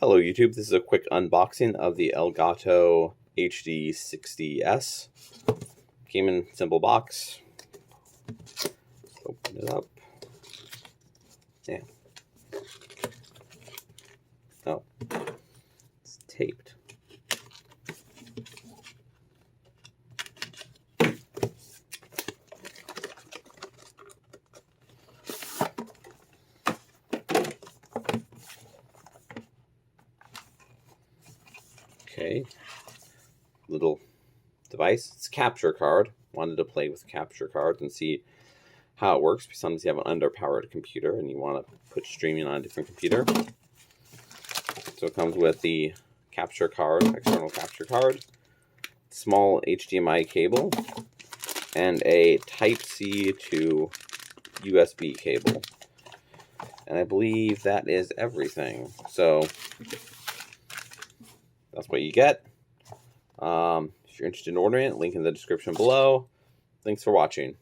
Hello YouTube, this is a quick unboxing of the Elgato HD60S. Came in simple box. Open it up. Yeah. Oh, it's taped. Okay, little device. It's a capture card. Wanted to play with capture cards and see how it works. Sometimes you have an underpowered computer and you want to put streaming on a different computer. So it comes with the capture card, external capture card, small HDMI cable, and a Type-C to USB cable. And I believe that is everything. So that's what you get. If you're interested in ordering it, link in the description below. Thanks for watching.